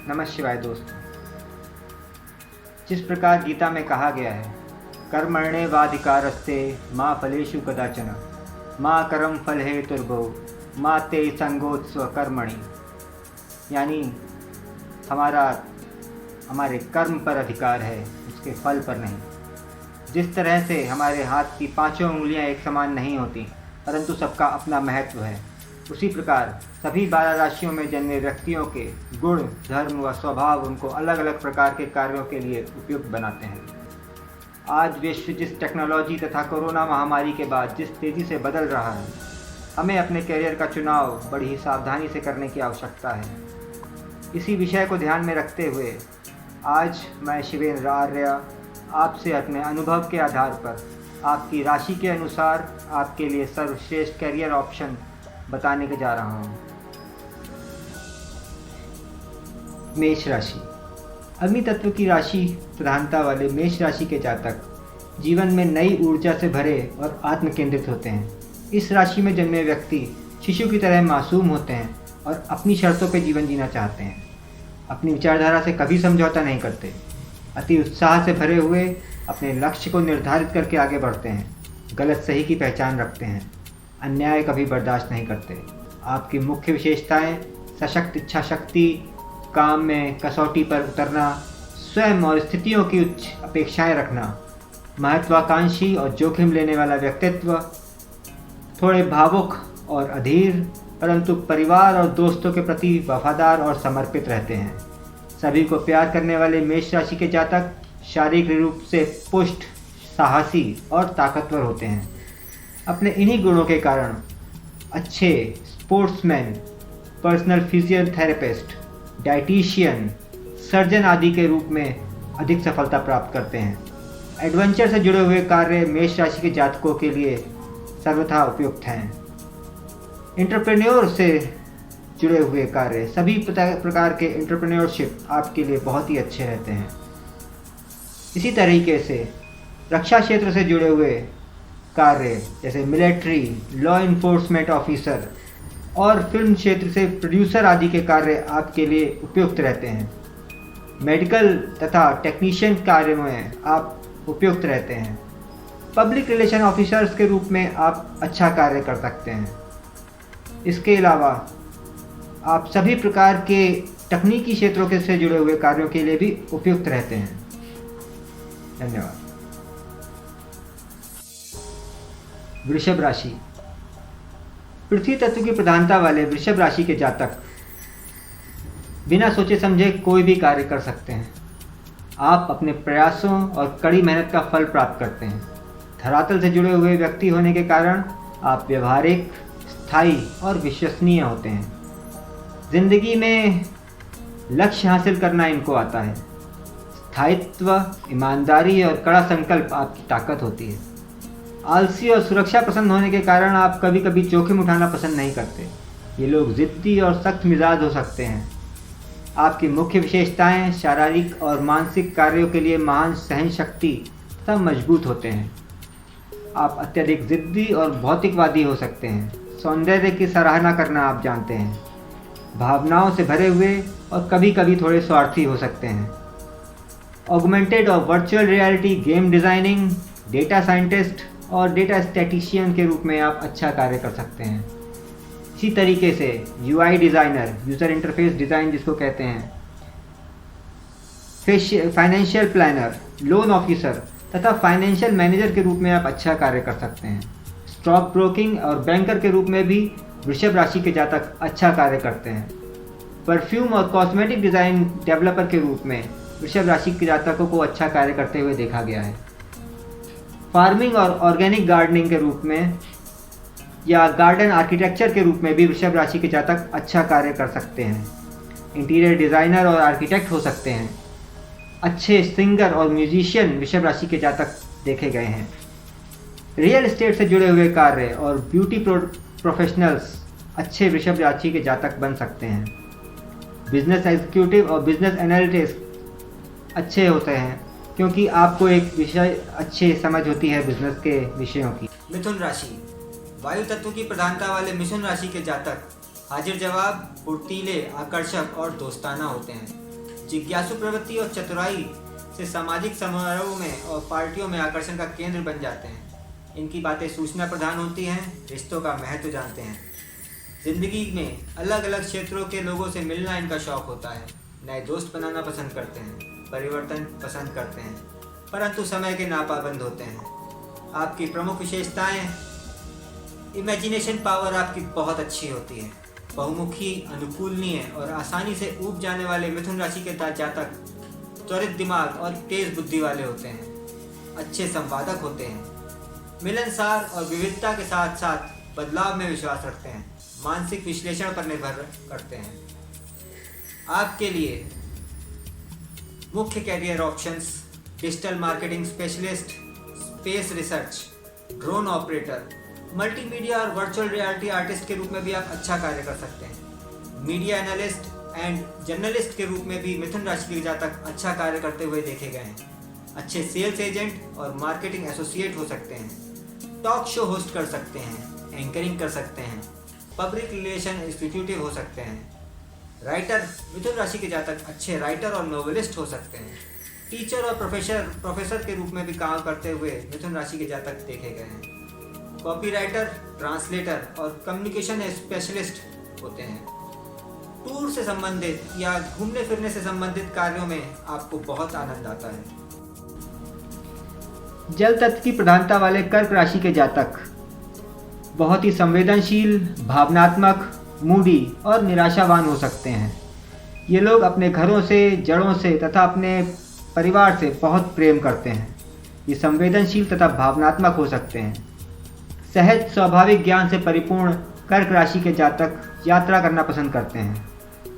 नमः शिवाय दोस्तों। जिस प्रकार गीता में कहा गया है, कर्मण्येवाधिकारस्ते मा फलेषु कदाचन मा कर्म फल हेतुर्भुः मा ते संगोत्स्व कर्मणि, यानी हमारे कर्म पर अधिकार है, उसके फल पर नहीं। जिस तरह से हमारे हाथ की पांचों उंगलियां एक समान नहीं होती, परंतु सबका अपना महत्व है, उसी प्रकार सभी 12 राशियों में जन्मे व्यक्तियों के गुण, धर्म व स्वभाव उनको अलग अलग प्रकार के कार्यों के लिए उपयुक्त बनाते हैं। आज विश्व जिस टेक्नोलॉजी तथा कोरोना महामारी के बाद जिस तेज़ी से बदल रहा है, हमें अपने करियर का चुनाव बड़ी ही सावधानी से करने की आवश्यकता है। इसी विषय को ध्यान में रखते हुए आज मैं शिवेंद्र आर्य आपसे अपने अनुभव के आधार पर आपकी राशि के अनुसार आपके लिए सर्वश्रेष्ठ करियर ऑप्शन बताने के जा रहा हूँ। मेष राशि। अग्नि तत्व की राशि प्रधानता वाले मेष राशि के जातक जीवन में नई ऊर्जा से भरे और आत्म केंद्रित होते हैं। इस राशि में जन्मे व्यक्ति शिशु की तरह मासूम होते हैं और अपनी शर्तों पर जीवन जीना चाहते हैं। अपनी विचारधारा से कभी समझौता नहीं करते। अति उत्साह से भरे हुए अपने लक्ष्य को निर्धारित करके आगे बढ़ते हैं। गलत सही की पहचान रखते हैं। अन्याय कभी बर्दाश्त नहीं करते। आपकी मुख्य विशेषताएं सशक्त इच्छा शक्ति, काम में कसौटी पर उतरना, स्वयं और स्थितियों की उच्च अपेक्षाएं रखना, महत्वाकांक्षी और जोखिम लेने वाला व्यक्तित्व, थोड़े भावुक और अधीर, परंतु परिवार और दोस्तों के प्रति वफादार और समर्पित रहते हैं। सभी को प्यार करने वाले मेष राशि के जातक शारीरिक रूप से पुष्ट, साहसी और ताकतवर होते हैं। अपने इन्हीं गुणों के कारण अच्छे sportsman, personal physiotherapist, dietitian, surgeon आदि के रूप में अधिक सफलता प्राप्त करते हैं। एडवेंचर से जुड़े हुए कार्य मेष राशि के जातकों के लिए सर्वथा उपयुक्त हैं। एंटरप्रेन्योर से जुड़े हुए कार्य, सभी प्रकार के एंटरप्रेन्योरशिप आपके लिए बहुत ही अच्छे रहते हैं। इसी तरीके से रक्षा क्षेत्र से जुड़े हुए कार्य जैसे मिलिट्री, लॉ इन्फोर्समेंट ऑफिसर और फिल्म क्षेत्र से प्रोड्यूसर आदि के कार्य आपके लिए उपयुक्त रहते हैं। मेडिकल तथा टेक्नीशियन कार्य में आप उपयुक्त रहते हैं। पब्लिक रिलेशन ऑफिसर्स के रूप में आप अच्छा कार्य कर सकते हैं। इसके अलावा आप सभी प्रकार के तकनीकी क्षेत्रों के से जुड़े हुए कार्यों के लिए भी उपयुक्त रहते हैं। धन्यवाद। वृषभ राशि। पृथ्वी तत्व की प्रधानता वाले वृषभ राशि के जातक बिना सोचे समझे कोई भी कार्य कर सकते हैं। आप अपने प्रयासों और कड़ी मेहनत का फल प्राप्त करते हैं। धरातल से जुड़े हुए व्यक्ति होने के कारण आप व्यवहारिक, स्थायी और विश्वसनीय होते हैं। जिंदगी में लक्ष्य हासिल करना इनको आता है। स्थायित्व, ईमानदारी और कड़ा संकल्प आपकी ताकत होती है। आलसी और सुरक्षा पसंद होने के कारण आप कभी कभी जोखिम उठाना पसंद नहीं करते। ये लोग जिद्दी और सख्त मिजाज हो सकते हैं। आपकी मुख्य विशेषताएं शारीरिक और मानसिक कार्यों के लिए महान सहन शक्ति तथा मजबूत होते हैं। आप अत्यधिक जिद्दी और भौतिकवादी हो सकते हैं। सौंदर्य की सराहना करना आप जानते हैं। भावनाओं से भरे हुए और कभी कभी थोड़े स्वार्थी हो सकते हैं। ऑगमेंटेड और virtual reality, game designing, data scientist और डेटा स्टैटिशियन के रूप में आप अच्छा कार्य कर सकते हैं। इसी तरीके से UI designer, user interface design जिसको कहते हैं, फाइनेंशियल प्लानर, लोन ऑफिसर तथा फाइनेंशियल मैनेजर के रूप में आप अच्छा कार्य कर सकते हैं। स्टॉक ब्रोकिंग और बैंकर के रूप में भी वृषभ राशि के जातक अच्छा कार्य करते हैं। परफ्यूम और कॉस्मेटिक डिज़ाइन डेवलपर के रूप में वृषभ राशि के जातकों को अच्छा कार्य करते हुए देखा गया है। फार्मिंग और ऑर्गेनिक गार्डनिंग के रूप में या गार्डन आर्किटेक्चर के रूप में भी वृषभ राशि के जातक अच्छा कार्य कर सकते हैं। इंटीरियर डिज़ाइनर और आर्किटेक्ट हो सकते हैं। अच्छे सिंगर और म्यूजिशियन वृषभ राशि के जातक देखे गए हैं। रियल एस्टेट से जुड़े हुए कार्य और ब्यूटी प्रोफेशनल्स अच्छे वृषभ राशि के जातक बन सकते हैं। बिजनेस एग्जीक्यूटिव और बिजनेस एनालिटिस्ट अच्छे होते हैं क्योंकि आपको एक विषय अच्छी समझ होती है बिजनेस के विषयों की। मिथुन राशि। वायु तत्व की प्रधानता वाले मिथुन राशि के जातक हाजिर जवाब, फुर्तीले, आकर्षक और दोस्ताना होते हैं। जिज्ञासु प्रवृत्ति और चतुराई से सामाजिक समारोह में और पार्टियों में आकर्षण का केंद्र बन जाते हैं। इनकी बातें सूचना प्रधान होती हैं, रिश्तों का महत्व जानते हैं। जिंदगी में अलग अलग क्षेत्रों के लोगों से मिलना इनका शौक होता है। नए दोस्त बनाना पसंद करते हैं, परिवर्तन पसंद करते हैं, परंतु समय के नापाबंद होते हैं। आपकी प्रमुख विशेषताएं, इमेजिनेशन पावर आपकी बहुत अच्छी होती है। बहुमुखी, अनुकूलनीय और आसानी से ऊब जाने वाले मिथुन राशि के जातक त्वरित दिमाग और तेज बुद्धि वाले होते हैं। अच्छे संवादक होते हैं, मिलनसार और विविधता के साथ साथ बदलाव में विश्वास रखते हैं। मानसिक विश्लेषण पर निर्भर करते हैं। आपके लिए मुख्य career options: digital marketing specialist, space research, drone operator, multimedia और वर्चुअल रियलिटी आर्टिस्ट के रूप में भी आप अच्छा कार्य कर सकते हैं। मीडिया एनालिस्ट एंड जर्नलिस्ट के रूप में भी मिथुन राशि के जातक अच्छा कार्य करते हुए देखे गए हैं। अच्छे सेल्स एजेंट और मार्केटिंग एसोसिएट हो सकते हैं। टॉक शो होस्ट कर सकते हैं, एंकरिंग कर सकते हैं, पब्लिक रिलेशन एग्जीक्यूटिव हो सकते हैं। राइटर, मिथुन राशि के जातक अच्छे राइटर और नोवेलिस्ट हो सकते हैं। टीचर और प्रोफेसर के रूप में भी काम करते हुए मिथुन राशि के जातक देखे गए हैं। कॉपीराइटर, ट्रांसलेटर और कम्युनिकेशन स्पेशलिस्ट होते हैं। टूर से संबंधित या घूमने फिरने से संबंधित कार्यों में आपको बहुत आनंद आता है। जल तत्व की प्रधानता वाले कर्क राशि के जातक बहुत ही संवेदनशील, भावनात्मक, मूडी और निराशावान हो सकते हैं। ये लोग अपने घरों से, जड़ों से तथा अपने परिवार से बहुत प्रेम करते हैं। ये संवेदनशील तथा भावनात्मक हो सकते हैं। सहज स्वाभाविक ज्ञान से परिपूर्ण कर्क राशि के जातक यात्रा करना पसंद करते हैं।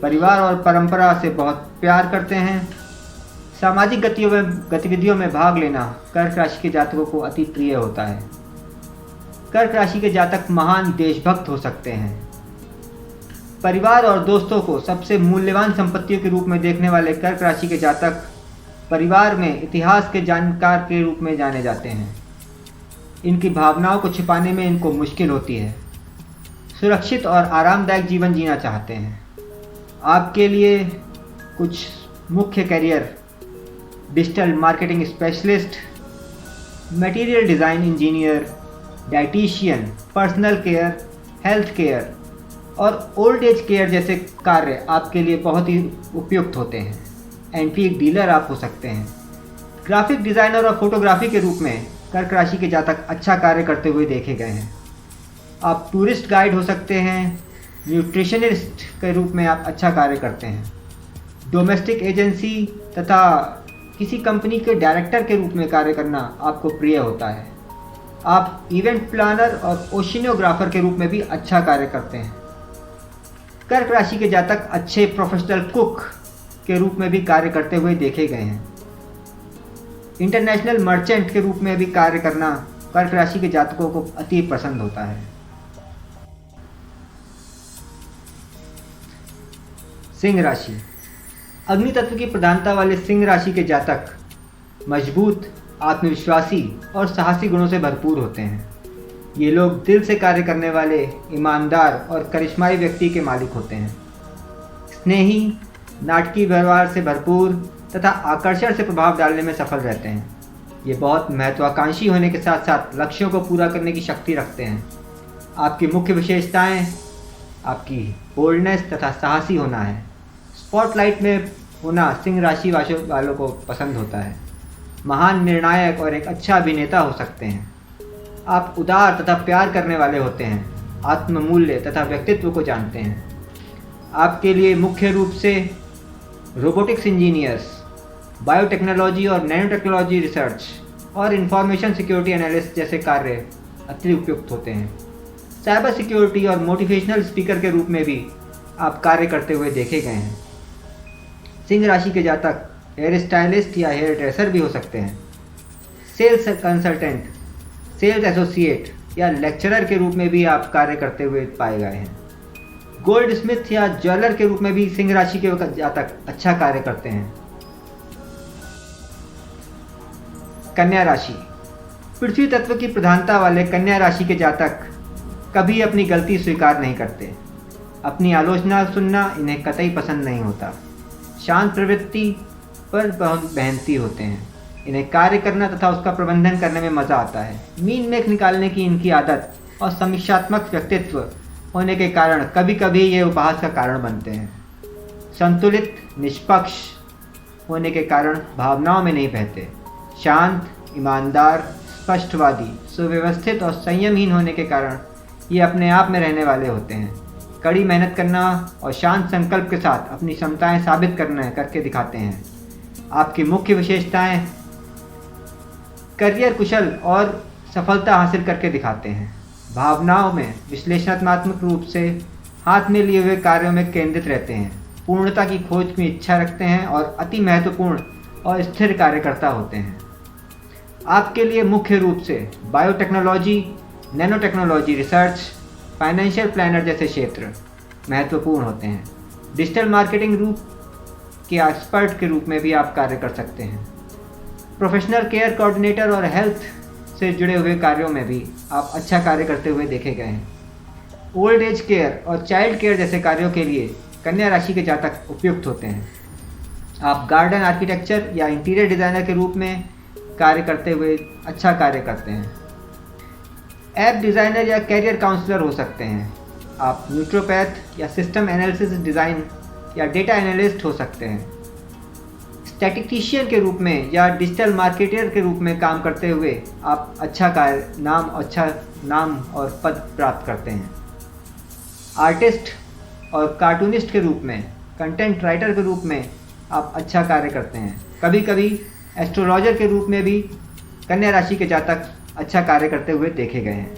परिवार और परंपरा से बहुत प्यार करते हैं। सामाजिक गतिविधियों में भाग लेना कर्क राशि के जातकों को अति प्रिय होता है। कर्क राशि के जातक महान देशभक्त हो सकते हैं। परिवार और दोस्तों को सबसे मूल्यवान संपत्तियों के रूप में देखने वाले कर्क राशि के जातक परिवार में इतिहास के जानकार के रूप में जाने जाते हैं। इनकी भावनाओं को छिपाने में इनको मुश्किल होती है। सुरक्षित और आरामदायक जीवन जीना चाहते हैं। आपके लिए कुछ मुख्य career: digital marketing specialist, material design engineer, dietician, personal care, health care और ओल्ड एज केयर जैसे कार्य आपके लिए बहुत ही उपयुक्त होते हैं। एंटीक डीलर आप हो सकते हैं। ग्राफिक डिज़ाइनर और फोटोग्राफी के रूप में कर्क राशि के जातक अच्छा कार्य करते हुए देखे गए हैं। आप टूरिस्ट गाइड हो सकते हैं। न्यूट्रिशनिस्ट के रूप में आप अच्छा कार्य करते हैं। डोमेस्टिक एजेंसी तथा किसी कंपनी के डायरेक्टर के रूप में कार्य करना आपको प्रिय होता है। आप इवेंट प्लानर और ओशिनोग्राफर के रूप में भी अच्छा कार्य करते हैं। कर्क राशि के जातक अच्छे प्रोफेशनल कुक के रूप में भी कार्य करते हुए देखे गए हैं। इंटरनेशनल मर्चेंट के रूप में भी कार्य करना कर्क राशि के जातकों को अति पसंद होता है। सिंह राशि। अग्नि तत्व की प्रधानता वाले सिंह राशि के जातक मजबूत, आत्मविश्वासी और साहसी गुणों से भरपूर होते हैं। ये लोग दिल से कार्य करने वाले, ईमानदार और करिश्माई व्यक्ति के मालिक होते हैं। स्नेही, नाटकीय व्यवहार से भरपूर तथा आकर्षण से प्रभाव डालने में सफल रहते हैं। ये बहुत महत्वाकांक्षी होने के साथ साथ लक्ष्यों को पूरा करने की शक्ति रखते हैं। आपकी मुख्य विशेषताएं आपकी बोल्डनेस तथा साहसी होना है। स्पॉटलाइट में होना सिंह राशि वालों को पसंद होता है। महान निर्णायक और एक अच्छा अभिनेता हो सकते हैं। आप उदार तथा प्यार करने वाले होते हैं। आत्ममूल्य तथा व्यक्तित्व को जानते हैं। आपके लिए मुख्य रूप से रोबोटिक्स इंजीनियर्स, बायोटेक्नोलॉजी और नैनो टेक्नोलॉजी रिसर्च और इंफॉर्मेशन सिक्योरिटी एनालिस्ट जैसे कार्य अति उपयुक्त होते हैं। साइबर सिक्योरिटी और मोटिवेशनल स्पीकर के रूप में भी आप कार्य करते हुए देखे गए हैं। सिंह राशि के जातक हेयर स्टाइलिस्ट या हेयर ड्रेसर भी हो सकते हैं। सेल्स कंसल्टेंट, सेल्स एसोसिएट या लेक्चरर के रूप में भी आप कार्य करते हुए पाए गए हैं। गोल्ड स्मिथ या ज्वेलर के रूप में भी सिंह राशि के जातक अच्छा कार्य करते हैं। कन्या राशि। पृथ्वी तत्व की प्रधानता वाले कन्या राशि के जातक कभी अपनी गलती स्वीकार नहीं करते। अपनी आलोचना सुनना इन्हें कतई पसंद नहीं होता। शांत प्रवृत्ति पर बहुत मेहनती होते हैं। इन्हें कार्य करना तथा उसका प्रबंधन करने में मज़ा आता है। मीन मेख निकालने की इनकी आदत और समीक्षात्मक व्यक्तित्व होने के कारण कभी कभी ये उपहास का कारण बनते हैं। संतुलित निष्पक्ष होने के कारण भावनाओं में नहीं बहते। शांत, ईमानदार, स्पष्टवादी, सुव्यवस्थित और संयमहीन होने के कारण ये अपने आप में रहने वाले होते हैं। कड़ी मेहनत करना और शांत संकल्प के साथ अपनी क्षमताएं साबित करके दिखाते हैं। आपकी मुख्य विशेषताएं करियर कुशल और सफलता हासिल करके दिखाते हैं। भावनाओं में विश्लेषणात्मक रूप से हाथ में लिए हुए कार्यों में केंद्रित रहते हैं। पूर्णता की खोज में इच्छा रखते हैं और अति महत्वपूर्ण और स्थिर कार्यकर्ता होते हैं। आपके लिए मुख्य रूप से biotechnology, nano technology research, financial planner जैसे क्षेत्र महत्वपूर्ण होते हैं। डिजिटल मार्केटिंग रूप के एक्सपर्ट के रूप में भी आप कार्य कर सकते हैं। प्रोफेशनल केयर कोऑर्डिनेटर और हेल्थ से जुड़े हुए कार्यों में भी आप अच्छा कार्य करते हुए देखे गए हैं। ओल्ड एज केयर और चाइल्ड केयर जैसे कार्यों के लिए कन्या राशि के जातक उपयुक्त होते हैं। आप गार्डन आर्किटेक्चर या इंटीरियर डिज़ाइनर के रूप में कार्य करते हुए अच्छा कार्य करते हैं। ऐप डिज़ाइनर या कैरियर काउंसलर हो सकते हैं। आप न्यूट्रोपैथ या सिस्टम एनालिसिस डिज़ाइन या डेटा एनालिस्ट हो सकते हैं। स्टैटिस्टिशियन के रूप में या डिजिटल मार्केटर के रूप में काम करते हुए आप अच्छा नाम और पद प्राप्त करते हैं। आर्टिस्ट और कार्टूनिस्ट के रूप में, कंटेंट राइटर के रूप में आप अच्छा कार्य करते हैं। कभी कभी एस्ट्रोलॉजर के रूप में भी कन्या राशि के जातक अच्छा कार्य करते हुए देखे गए हैं।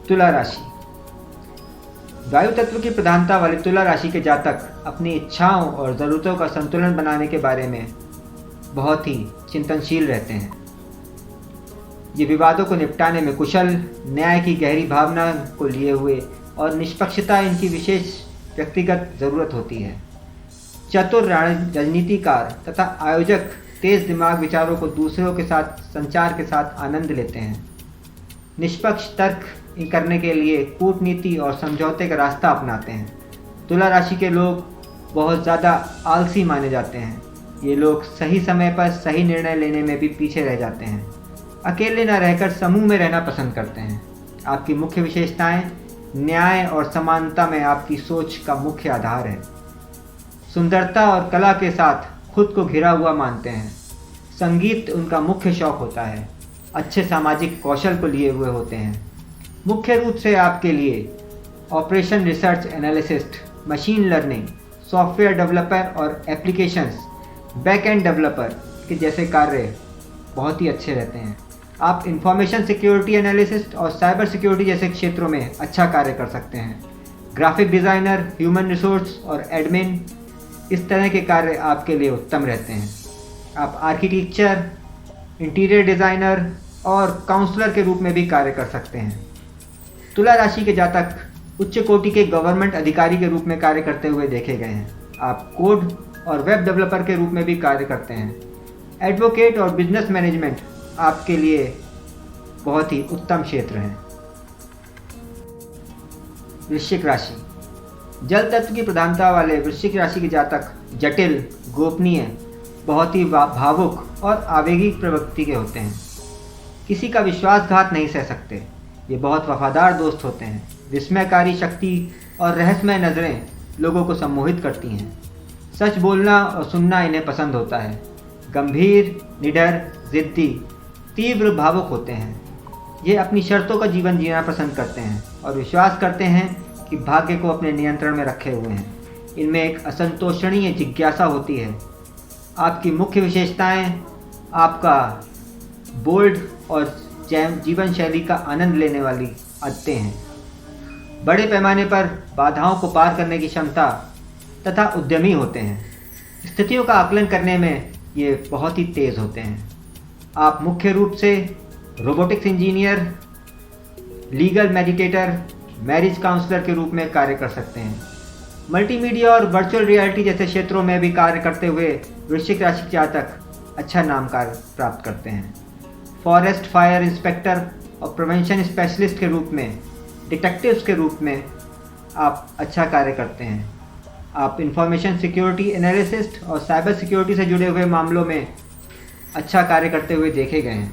तुला राशि। वायु तत्व की प्रधानता वाले तुला राशि के जातक अपनी इच्छाओं और ज़रूरतों का संतुलन बनाने के बारे में बहुत ही चिंतनशील रहते हैं। ये विवादों को निपटाने में कुशल, न्याय की गहरी भावना को लिए हुए और निष्पक्षता इनकी विशेष व्यक्तिगत ज़रूरत होती है। चतुर राजनीतिकार तथा आयोजक तेज दिमाग विचारों को दूसरों के साथ संचार के साथ आनंद लेते हैं। निष्पक्ष तर्क करने के लिए कूटनीति और समझौते का रास्ता अपनाते हैं। तुला राशि के लोग बहुत ज़्यादा आलसी माने जाते हैं। ये लोग सही समय पर सही निर्णय लेने में भी पीछे रह जाते हैं। अकेले न रहकर समूह में रहना पसंद करते हैं। आपकी मुख्य विशेषताएं न्याय और समानता में आपकी सोच का मुख्य आधार है। सुंदरता और कला के साथ खुद को घिरा हुआ मानते हैं। संगीत उनका मुख्य शौक होता है। अच्छे सामाजिक कौशल को लिए हुए होते हैं। मुख्य रूप से आपके लिए operation research analyst, machine learning, software developer और एप्लीकेशंस, बैक एंड डेवलपर के जैसे कार्य बहुत ही अच्छे रहते हैं। आप इंफॉर्मेशन सिक्योरिटी एनालिसिस्ट और साइबर सिक्योरिटी जैसे क्षेत्रों में अच्छा कार्य कर सकते हैं। ग्राफिक डिज़ाइनर, ह्यूमन रिसोर्स और एडमिन, इस तरह के कार्य आपके लिए उत्तम रहते हैं। आप आर्किटेक्चर, इंटीरियर डिज़ाइनर और काउंसलर के रूप में भी कार्य कर सकते हैं। तुला राशि के जातक उच्च कोटि के गवर्नमेंट अधिकारी के रूप में कार्य करते हुए देखे गए हैं। आप कोड और वेब डेवलपर के रूप में भी कार्य करते हैं। एडवोकेट और बिजनेस मैनेजमेंट आपके लिए बहुत ही उत्तम क्षेत्र हैं। वृश्चिक राशि। जल तत्व की प्रधानता वाले वृश्चिक राशि के जातक जटिल, गोपनीय, बहुत ही भावुक और आवेगिक प्रवृत्ति के होते हैं। किसी का विश्वासघात नहीं सह सकते। ये बहुत वफादार दोस्त होते हैं। विस्मयकारी शक्ति और रहस्यमय नज़रें लोगों को सम्मोहित करती हैं। सच बोलना और सुनना इन्हें पसंद होता है। गंभीर, निडर, जिद्दी, तीव्र भावुक होते हैं। ये अपनी शर्तों का जीवन जीना पसंद करते हैं और विश्वास करते हैं कि भाग्य को अपने नियंत्रण में रखे हुए हैं। इनमें एक असंतोषणीय जिज्ञासा होती है। आपकी मुख्य विशेषताएं आपका बोल्ड और जीवन शैली का आनंद लेने वाली आदतें हैं। बड़े पैमाने पर बाधाओं को पार करने की क्षमता तथा उद्यमी होते हैं। स्थितियों का आकलन करने में ये बहुत ही तेज़ होते हैं। आप मुख्य रूप से robotics engineer, legal meditator, marriage counsellor के रूप में कार्य कर सकते हैं। मल्टीमीडिया और वर्चुअल रियलिटी जैसे क्षेत्रों में भी कार्य करते हुए वृश्चिक राशि के जातक अच्छा नाम कार्य प्राप्त करते हैं। फॉरेस्ट फायर इंस्पेक्टर और प्रिवेंशन स्पेशलिस्ट के रूप में, डिटेक्टिव्स के रूप में आप अच्छा कार्य करते हैं। आप इंफॉर्मेशन सिक्योरिटी एनालिसिस्ट और साइबर सिक्योरिटी से जुड़े हुए मामलों में अच्छा कार्य करते हुए देखे गए हैं।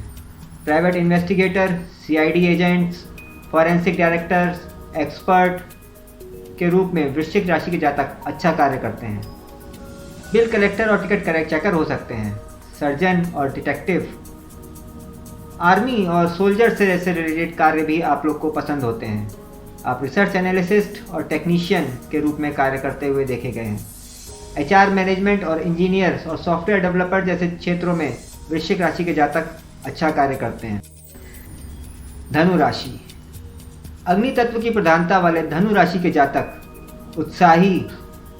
Private investigator, CID agents, forensic directors, expert के रूप में वृश्चिक राशि के जातक अच्छा कार्य करते हैं। बिल कलेक्टर और टिकट करेक्ट चेकर हो सकते हैं। सर्जन और डिटेक्टिव, आर्मी और सोल्जर से रिलेटेड कार्य भी आप लोग को पसंद होते हैं। आप रिसर्च एनालिसिस्ट और टेक्नीशियन के रूप में कार्य करते हुए देखे गए हैं। HR मैनेजमेंट और इंजीनियर्स और सॉफ्टवेयर डेवलपर जैसे क्षेत्रों में वृश्चिक राशि के जातक अच्छा कार्य करते हैं। धनु राशि, अग्नि तत्व की प्रधानता वाले धनु राशि के जातक उत्साही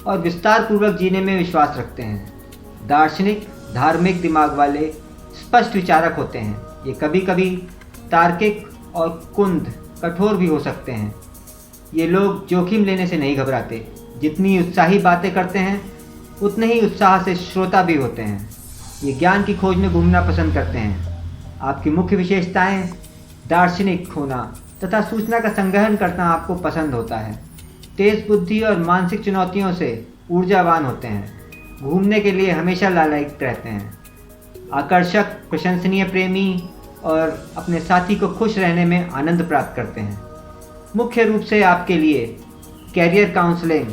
और विस्तार पूर्वक जीने में विश्वास रखते हैं। दार्शनिक, धार्मिक दिमाग वाले स्पष्ट विचारक होते हैं। ये कभी कभी तार्किक और कुंद कठोर भी हो सकते हैं। ये लोग जोखिम लेने से नहीं घबराते। जितनी उत्साही बातें करते हैं उतने ही उत्साह से श्रोता भी होते हैं। ये ज्ञान की खोज में घूमना पसंद करते हैं। आपकी मुख्य विशेषताएं दार्शनिक होना तथा सूचना का संग्रहण करना आपको पसंद होता है। तेज बुद्धि और मानसिक चुनौतियों से ऊर्जावान होते हैं। घूमने के लिए हमेशा लालायित रहते हैं। आकर्षक, प्रशंसनीय प्रेमी और अपने साथी को खुश रहने में आनंद प्राप्त करते हैं। मुख्य रूप से आपके लिए career counselling,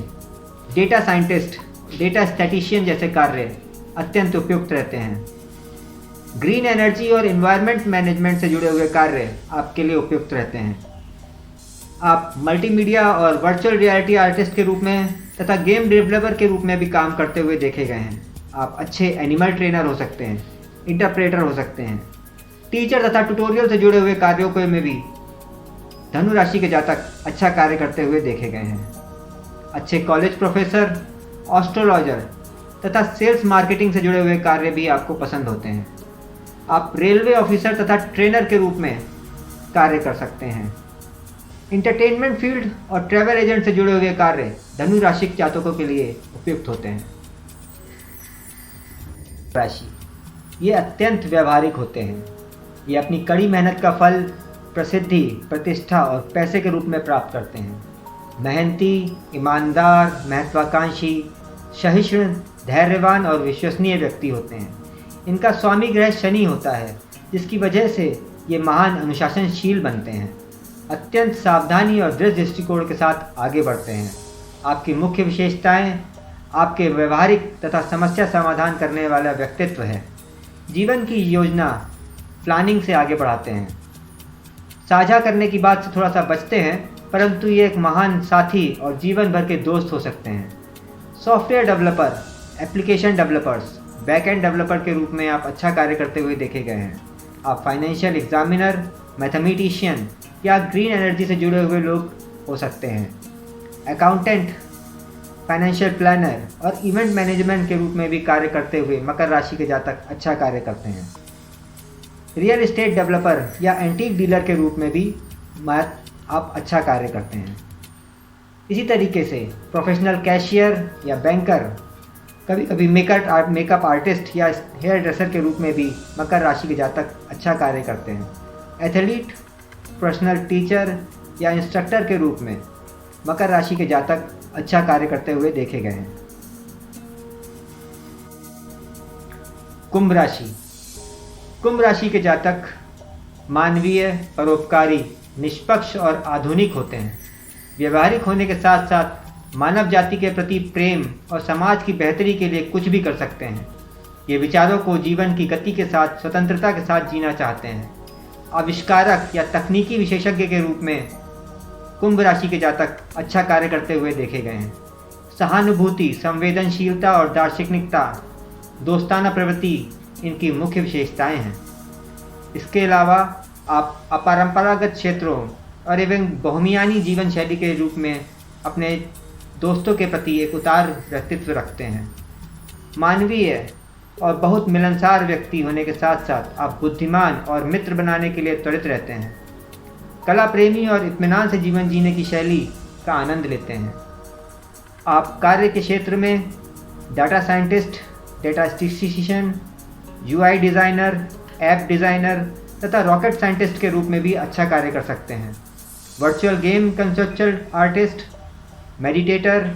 data scientist, data statistician जैसे कार्य अत्यंत उपयुक्त रहते हैं। ग्रीन एनर्जी और एनवायरनमेंट मैनेजमेंट से जुड़े हुए कार्य आपके लिए उपयुक्त रहते हैं। आप मल्टीमीडिया और वर्चुअल रियलिटी आर्टिस्ट के रूप में तथा गेम डेवलपर के रूप में भी काम करते हुए देखे गए हैं। आप अच्छे एनिमल ट्रेनर हो सकते हैं, इंटरप्रेटर हो सकते हैं। टीचर तथा ट्यूटोरियल से जुड़े हुए कार्यों को में भी धनु राशि के जातक अच्छा कार्य करते हुए देखे गए हैं। अच्छे कॉलेज प्रोफेसर, एस्ट्रोलॉजर तथा सेल्स मार्केटिंग से जुड़े हुए कार्य भी आपको पसंद होते हैं। आप रेलवे ऑफिसर तथा ट्रेनर के रूप में कार्य कर सकते हैं। इंटरटेनमेंट फील्ड और ट्रैवल एजेंट से जुड़े हुए कार्य धनु राशि के जातकों के लिए उपयुक्त होते हैं। राशि, ये अत्यंत व्यवहारिक होते हैं। ये अपनी कड़ी मेहनत का फल प्रसिद्धि, प्रतिष्ठा और पैसे के रूप में प्राप्त करते हैं। मेहनती, ईमानदार, महत्वाकांक्षी, सहिष्णु, धैर्यवान और विश्वसनीय व्यक्ति होते हैं। इनका स्वामी ग्रह शनि होता है, जिसकी वजह से ये महान अनुशासनशील बनते हैं। अत्यंत सावधानी और दृढ़ दृष्टिकोण के साथ आगे बढ़ते हैं। आपकी मुख्य विशेषताएं आपके व्यवहारिक तथा समस्या समाधान करने वाला व्यक्तित्व है। जीवन की योजना प्लानिंग से आगे बढ़ाते हैं। साझा करने की बात से थोड़ा सा बचते हैं, परंतु ये एक महान साथी और जीवन भर के दोस्त हो सकते हैं। Software developer, application developers, back end developer के रूप में आप अच्छा कार्य करते हुए देखे गए हैं। आप फाइनेंशियल एग्जामिनर, मैथमेटिशियन या ग्रीन एनर्जी से जुड़े हुए लोग हो सकते हैं। अकाउंटेंट, फाइनेंशियल प्लानर और इवेंट मैनेजमेंट के रूप में भी कार्य करते हुए मकर राशि के जातक अच्छा कार्य करते हैं। रियल एस्टेट डेवलपर या एंटीक डीलर के रूप में भी आप अच्छा कार्य करते हैं। इसी तरीके से प्रोफेशनल कैशियर या बैंकर, कभी कभी मेकअप आर्टिस्ट या हेयर ड्रेसर के रूप में भी मकर राशि के जातक अच्छा कार्य करते हैं। एथलीट, पर्सनल टीचर या इंस्ट्रक्टर के रूप में मकर राशि के जातक अच्छा कार्य करते हुए देखे गए हैं। कुंभ राशि, कुंभ राशि के जातक मानवीय, परोपकारी, निष्पक्ष और आधुनिक होते हैं। व्यवहारिक होने के साथ साथ मानव जाति के प्रति प्रेम और समाज की बेहतरी के लिए कुछ भी कर सकते हैं। ये विचारों को जीवन की गति के साथ स्वतंत्रता के साथ जीना चाहते हैं। आविष्कारक या तकनीकी विशेषज्ञ के रूप में कुंभ राशि के जातक अच्छा कार्य करते हुए देखे गए हैं। सहानुभूति, संवेदनशीलता और दार्शनिकता, दोस्ताना प्रवृत्ति इनकी मुख्य विशेषताएं हैं। इसके अलावा आप अपरंपरागत क्षेत्रों और एवं बहुमियानी जीवन शैली के रूप में अपने दोस्तों के प्रति एक उदार व्यक्तित्व रखते हैं। मानवीय और बहुत मिलनसार व्यक्ति होने के साथ साथ आप बुद्धिमान और मित्र बनाने के लिए त्वरित रहते हैं। कला प्रेमी और इत्मीनान से जीवन जीने की शैली का आनंद लेते हैं। आप कार्य के क्षेत्र में data scientist, data statistician, UI designer, app designer तथा रॉकेट साइंटिस्ट के रूप में भी अच्छा कार्य कर सकते हैं। Virtual game conceptual artist, meditator,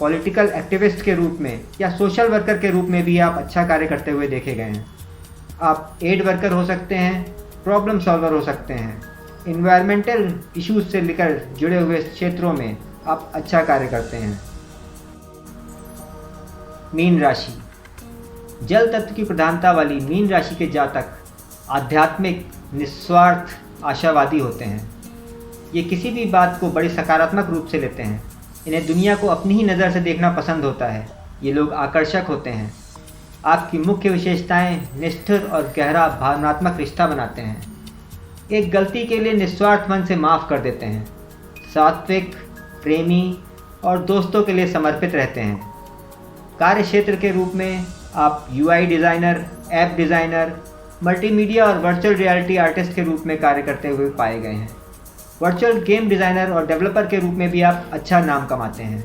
political activist के रूप में या सोशल वर्कर के रूप में भी आप अच्छा कार्य करते हुए देखे गए हैं। आप एड वर्कर हो सकते हैं, प्रॉब्लम सॉल्वर हो सकते हैं, इन्वायरमेंटल इश्यूज से लेकर जुड़े हुए क्षेत्रों में आप अच्छा कार्य करते हैं। मीन राशि। जल तत्व की प्रधानता वाली मीन राशि के जातक आध्यात्मिक, निस्वार्थ, आशावादी होते हैं। ये किसी भी बात को बड़ी सकारात्मक रूप से लेते हैं। इन्हें दुनिया को अपनी ही नज़र से देखना पसंद होता है। ये लोग आकर्षक होते हैं। आपकी मुख्य विशेषताएं निष्ठुर और गहरा भावनात्मक रिश्ता बनाते हैं। एक गलती के लिए निस्वार्थ मन से माफ़ कर देते हैं। सात्विक, प्रेमी और दोस्तों के लिए समर्पित रहते हैं। कार्य क्षेत्र के रूप में आप UI designer, app designer, multimedia और वर्चुअल रियलिटी आर्टिस्ट के रूप में कार्य करते हुए पाए गए हैं। वर्चुअल गेम डिज़ाइनर और डेवलपर के रूप में भी आप अच्छा नाम कमाते हैं।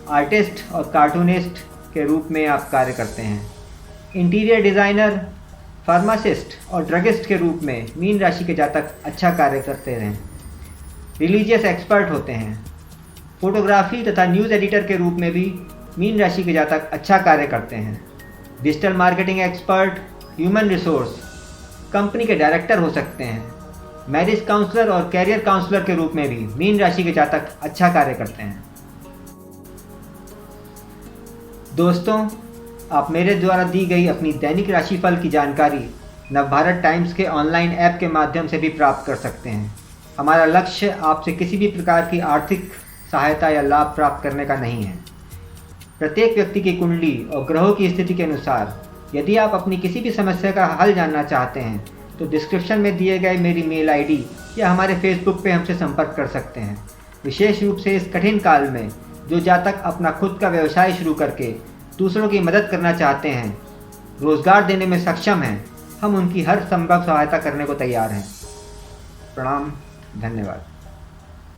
आर्टिस्ट और कार्टूनिस्ट के रूप में आप कार्य करते हैं। इंटीरियर डिज़ाइनर, फार्मासिस्ट और ड्रगिस्ट के रूप में मीन राशि के जातक अच्छा कार्य करते हैं। रिलीजियस एक्सपर्ट होते हैं। फोटोग्राफी तथा न्यूज़ एडिटर के रूप में भी मीन राशि के जातक अच्छा कार्य करते हैं। Digital marketing expert, human resource, company के डायरेक्टर हो सकते हैं। मैरिज काउंसलर और कैरियर काउंसलर के रूप में भी मीन राशि के जातक अच्छा कार्य करते हैं। दोस्तों, आप मेरे द्वारा दी गई अपनी दैनिक राशिफल की जानकारी नवभारत टाइम्स के ऑनलाइन ऐप के माध्यम से भी प्राप्त कर सकते हैं। हमारा लक्ष्य आपसे किसी भी प्रकार की आर्थिक सहायता या लाभ प्राप्त करने का नहीं है। प्रत्येक व्यक्ति की कुंडली और ग्रहों की स्थिति के अनुसार यदि आप अपनी किसी भी समस्या का हल जानना चाहते हैं तो डिस्क्रिप्शन में दिए गए मेरी मेल आईडी या हमारे फेसबुक पे हमसे संपर्क कर सकते हैं। विशेष रूप से इस कठिन काल में जो जातक अपना खुद का व्यवसाय शुरू करके दूसरों की मदद करना चाहते हैं, रोजगार देने में सक्षम हैं, हम उनकी हर संभव सहायता करने को तैयार हैं। प्रणाम, धन्यवाद।